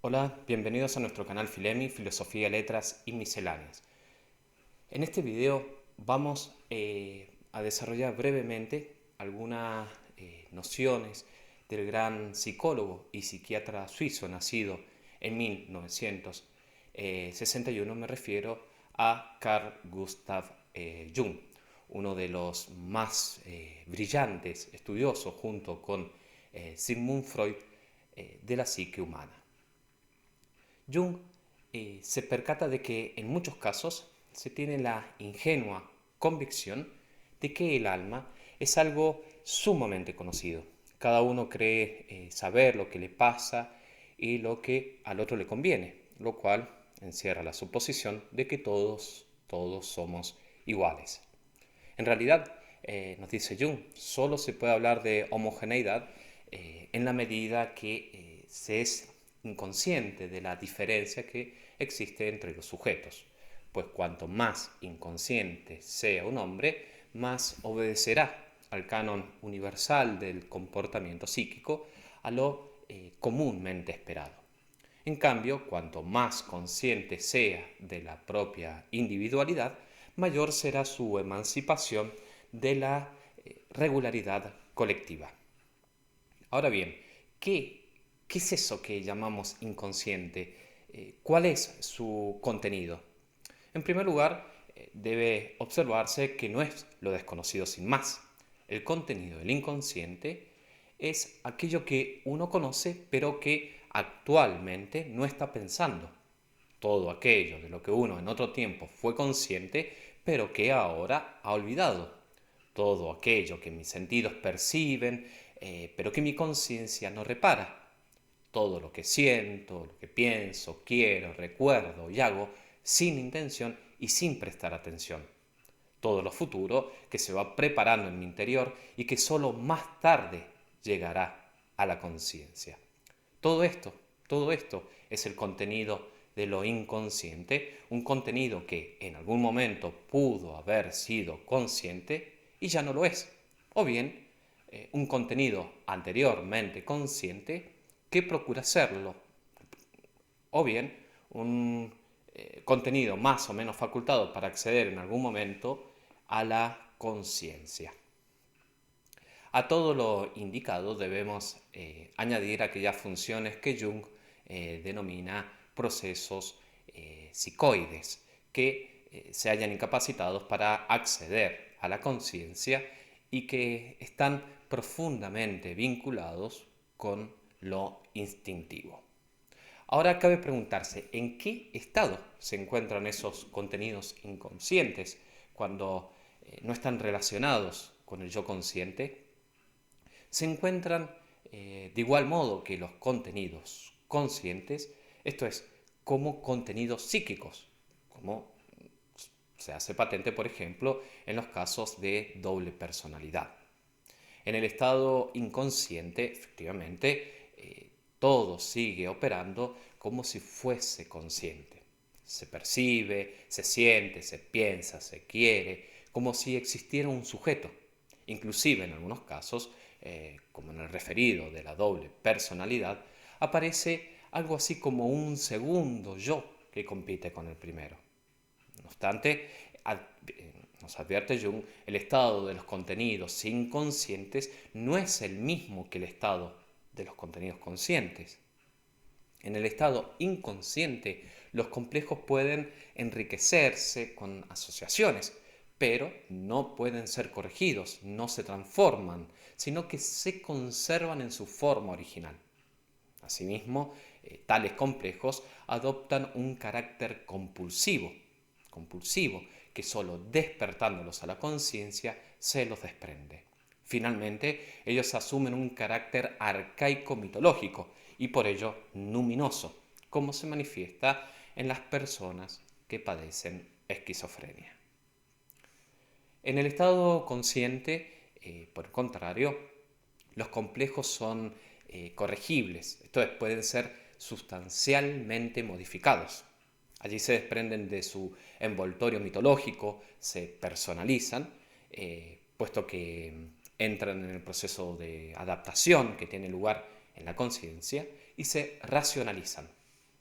Hola, bienvenidos a nuestro canal Filemi, Filosofía, Letras y Misceláneas. En este video vamos a desarrollar brevemente algunas nociones del gran psicólogo y psiquiatra suizo nacido en 1961. Me refiero a Carl Gustav Jung, uno de los más brillantes estudiosos junto con Sigmund Freud de la psique humana. Jung se percata de que en muchos casos se tiene la ingenua convicción de que el alma es algo sumamente conocido. Cada uno cree saber lo que le pasa y lo que al otro le conviene, lo cual encierra la suposición de que todos somos iguales. En realidad, nos dice Jung, solo se puede hablar de homogeneidad en la medida que se es inconsciente de la diferencia que existe entre los sujetos. Pues cuanto más inconsciente sea un hombre, más obedecerá al canon universal del comportamiento psíquico, a lo comúnmente esperado. En cambio, cuanto más consciente sea de la propia individualidad, mayor será su emancipación de la regularidad colectiva. Ahora bien, ¿qué es eso que llamamos inconsciente? ¿Cuál es su contenido? En primer lugar, debe observarse que no es lo desconocido sin más. El contenido del inconsciente es aquello que uno conoce pero que actualmente no está pensando. Todo aquello de lo que uno en otro tiempo fue consciente pero que ahora ha olvidado. Todo aquello que mis sentidos perciben pero que mi conciencia no repara. Todo lo que siento, lo que pienso, quiero, recuerdo y hago sin intención y sin prestar atención. Todo lo futuro que se va preparando en mi interior y que solo más tarde llegará a la conciencia. Todo esto, todo esto es el contenido de lo inconsciente, un contenido que en algún momento pudo haber sido consciente y ya no lo es. O bien, un contenido anteriormente consciente que procura serlo. O bien, un contenido más o menos facultado para acceder en algún momento a la conciencia. A todo lo indicado debemos añadir aquellas funciones que Jung denomina procesos psicoides, que se hayan incapacitados para acceder a la conciencia y que están profundamente vinculados con lo instintivo. Ahora cabe preguntarse, ¿en qué estado se encuentran esos contenidos inconscientes cuando no están relacionados con el yo consciente? Se encuentran de igual modo que los contenidos conscientes, esto es, como contenidos psíquicos, como se hace patente, por ejemplo, en los casos de doble personalidad. En el estado inconsciente, efectivamente, todo sigue operando como si fuese consciente. Se percibe, se siente, se piensa, se quiere, como si existiera un sujeto. Inclusive en algunos casos, como en el referido de la doble personalidad, aparece algo así como un segundo yo que compite con el primero. No obstante, nos advierte Jung, el estado de los contenidos inconscientes no es el mismo que el estado de los contenidos conscientes. En el estado inconsciente, los complejos pueden enriquecerse con asociaciones, pero no pueden ser corregidos, no se transforman, sino que se conservan en su forma original. Asimismo, tales complejos adoptan un carácter compulsivo, que solo despertándolos a la conciencia se los desprende. Finalmente, ellos asumen un carácter arcaico mitológico y por ello luminoso, como se manifiesta en las personas que padecen esquizofrenia. En el estado consciente, por el contrario, los complejos son corregibles, esto es, pueden ser sustancialmente modificados. Allí se desprenden de su envoltorio mitológico, se personalizan, puesto que entran en el proceso de adaptación que tiene lugar en la conciencia y se racionalizan.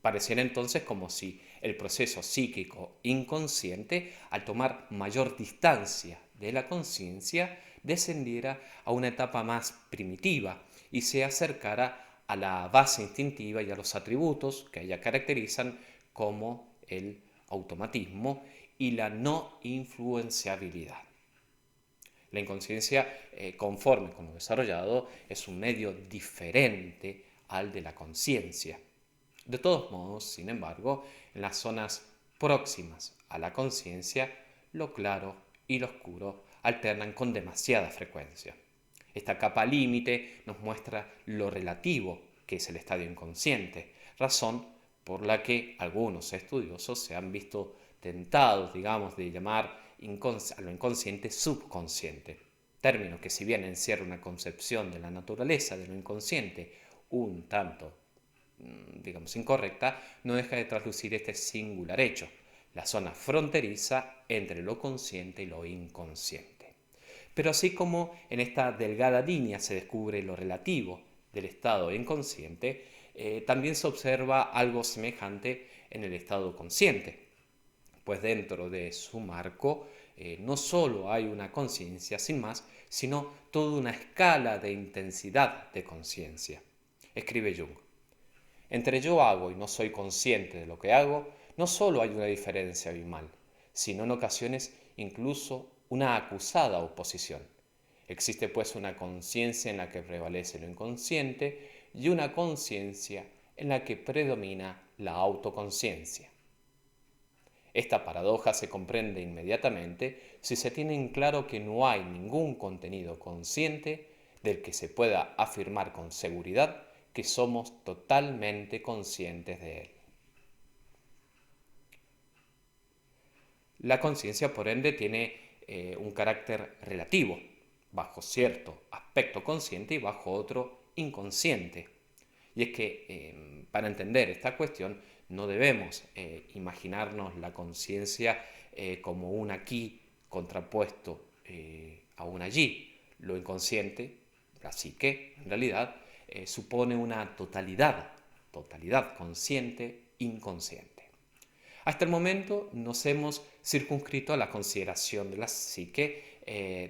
Pareciera entonces como si el proceso psíquico inconsciente, al tomar mayor distancia de la conciencia, descendiera a una etapa más primitiva y se acercara a la base instintiva y a los atributos que ella caracterizan como el automatismo y la no influenciabilidad. La inconsciencia, conforme con lo desarrollado, es un medio diferente al de la conciencia. De todos modos, sin embargo, en las zonas próximas a la conciencia, lo claro y lo oscuro alternan con demasiada frecuencia. Esta capa límite nos muestra lo relativo que es el estadio inconsciente, razón por la que algunos estudiosos se han visto tentados, digamos, de llamar a lo inconsciente subconsciente, término que si bien encierra una concepción de la naturaleza de lo inconsciente un tanto, digamos, incorrecta, no deja de traslucir este singular hecho, la zona fronteriza entre lo consciente y lo inconsciente. Pero así como en esta delgada línea se descubre lo relativo del estado inconsciente, también se observa algo semejante en el estado consciente, pues dentro de su marco no solo hay una conciencia sin más, sino toda una escala de intensidad de conciencia. Escribe Jung: entre yo hago y no soy consciente de lo que hago, no solo hay una diferencia abismal, sino en ocasiones incluso una acusada oposición. Existe pues una conciencia en la que prevalece lo inconsciente y una conciencia en la que predomina la autoconciencia. Esta paradoja se comprende inmediatamente si se tiene en claro que no hay ningún contenido consciente del que se pueda afirmar con seguridad que somos totalmente conscientes de él. La conciencia, por ende, tiene un carácter relativo, bajo cierto aspecto consciente y bajo otro inconsciente. Y es que para entender esta cuestión no debemos imaginarnos la conciencia como un aquí contrapuesto a un allí. Lo inconsciente, la psique, en realidad, supone una totalidad consciente, inconsciente. Hasta el momento nos hemos circunscrito a la consideración de la psique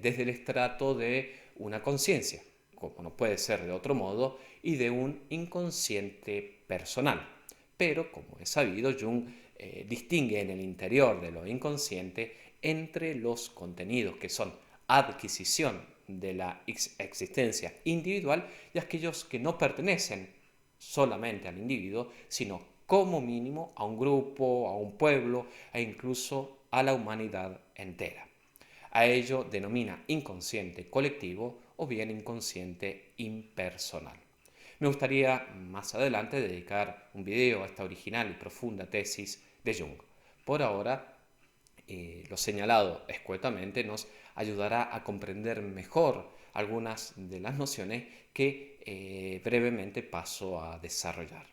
desde el estrato de una conciencia, como no puede ser de otro modo, y de un inconsciente personal. Pero, como es sabido, Jung distingue en el interior de lo inconsciente entre los contenidos que son adquisición de la existencia individual y aquellos que no pertenecen solamente al individuo, sino como mínimo a un grupo, a un pueblo e incluso a la humanidad entera. A ello denomina inconsciente colectivo o bien inconsciente impersonal. Me gustaría más adelante dedicar un video a esta original y profunda tesis de Jung. Por ahora, lo señalado escuetamente nos ayudará a comprender mejor algunas de las nociones que brevemente paso a desarrollar.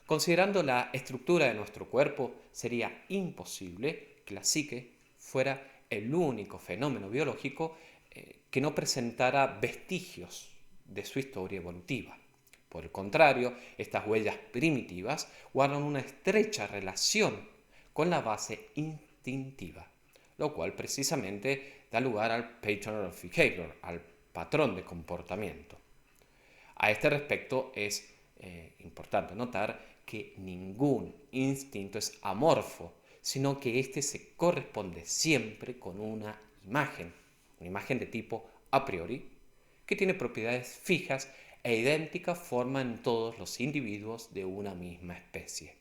Considerando la estructura de nuestro cuerpo, sería imposible que la psique fuera el único fenómeno biológico que no presentara vestigios de su historia evolutiva. Por el contrario, estas huellas primitivas guardan una estrecha relación con la base instintiva, lo cual precisamente da lugar al pattern of behavior, al patrón de comportamiento. A este respecto es importante notar que ningún instinto es amorfo, sino que éste se corresponde siempre con una imagen de tipo a priori, que tiene propiedades fijas e idéntica forma en todos los individuos de una misma especie.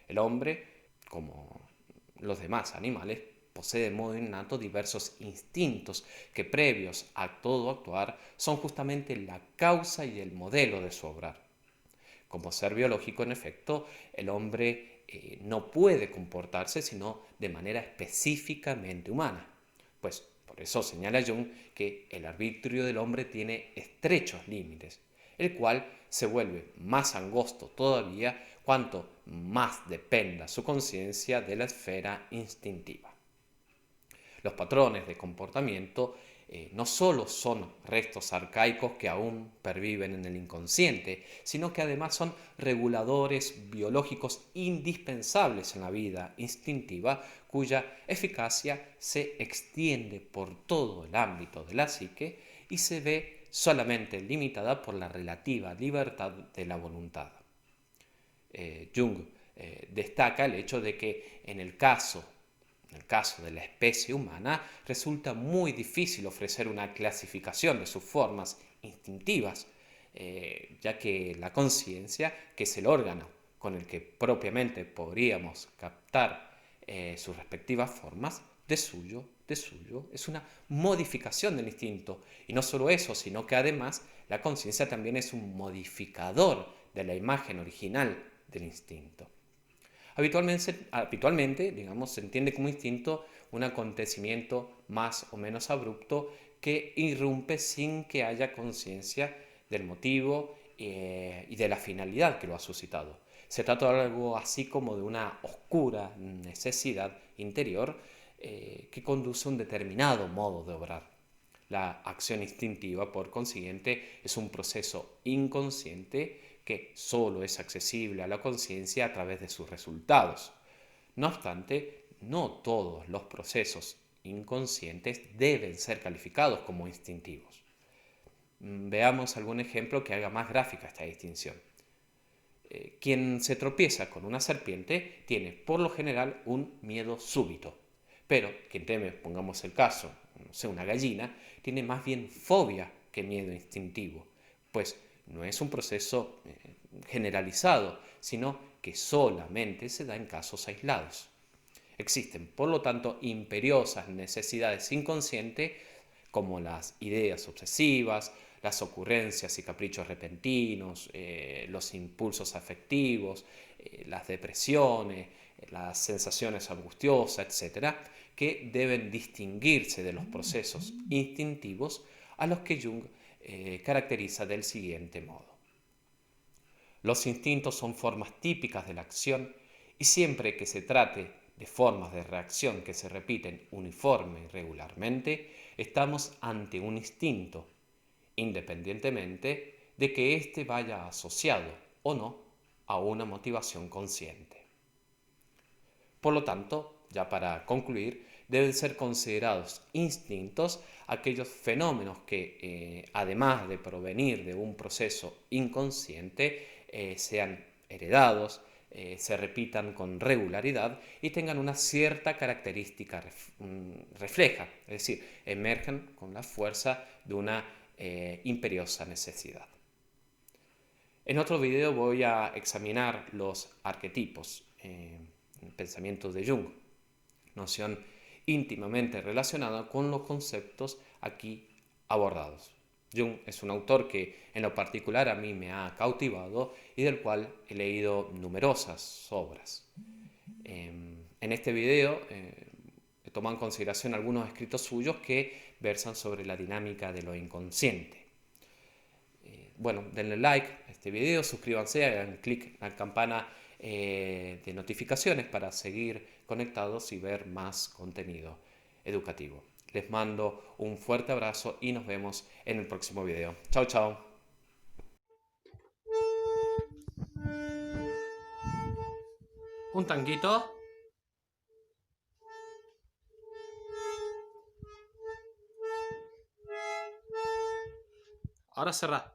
El hombre, como los demás animales, posee de modo innato diversos instintos que, previos a todo actuar, son justamente la causa y el modelo de su obrar. Como ser biológico, en efecto, el hombre no puede comportarse sino de manera específicamente humana. Pues por eso señala Jung que el arbitrio del hombre tiene estrechos límites, el cual se vuelve más angosto todavía cuanto más dependa su conciencia de la esfera instintiva. Los patrones de comportamiento no solo son restos arcaicos que aún perviven en el inconsciente, sino que además son reguladores biológicos indispensables en la vida instintiva, cuya eficacia se extiende por todo el ámbito de la psique y se ve solamente limitada por la relativa libertad de la voluntad. Jung destaca el hecho de que en el caso de la especie humana, resulta muy difícil ofrecer una clasificación de sus formas instintivas, ya que la conciencia, que es el órgano con el que propiamente podríamos captar sus respectivas formas, de suyo, es una modificación del instinto. Y no solo eso, sino que además la conciencia también es un modificador de la imagen original del instinto. Habitualmente, digamos, se entiende como instinto un acontecimiento más o menos abrupto que irrumpe sin que haya conciencia del motivo y de la finalidad que lo ha suscitado. Se trata de algo así como de una oscura necesidad interior que conduce a un determinado modo de obrar. La acción instintiva, por consiguiente, es un proceso inconsciente que solo es accesible a la conciencia a través de sus resultados. No obstante, no todos los procesos inconscientes deben ser calificados como instintivos. Veamos algún ejemplo que haga más gráfica esta distinción. Quien se tropieza con una serpiente tiene por lo general un miedo súbito, pero quien teme, pongamos el caso, no sé, una gallina, tiene más bien fobia que miedo instintivo, pues no es un proceso generalizado, sino que solamente se da en casos aislados. Existen, por lo tanto, imperiosas necesidades inconscientes como las ideas obsesivas, las ocurrencias y caprichos repentinos, los impulsos afectivos, las depresiones, las sensaciones angustiosas, etc., que deben distinguirse de los procesos instintivos a los que Jung caracteriza del siguiente modo. Los instintos son formas típicas de la acción y siempre que se trate de formas de reacción que se repiten uniforme y regularmente, estamos ante un instinto, independientemente de que éste vaya asociado o no a una motivación consciente. Por lo tanto, ya para concluir, deben ser considerados instintos aquellos fenómenos que, además de provenir de un proceso inconsciente, sean heredados, se repitan con regularidad y tengan una cierta característica refleja, es decir, emergen con la fuerza de una imperiosa necesidad. En otro video voy a examinar los arquetipos, pensamientos de Jung, noción íntimamente relacionada con los conceptos aquí abordados. Jung es un autor que en lo particular a mí me ha cautivado y del cual he leído numerosas obras. En este video he tomado en consideración algunos escritos suyos que versan sobre la dinámica de lo inconsciente. Bueno, denle like a este video, suscríbanse, hagan clic en la campana de notificaciones para seguir conectados y ver más contenido educativo. Les mando un fuerte abrazo y nos vemos en el próximo video. Chao, chao. Un tanguito. Ahora cerrá.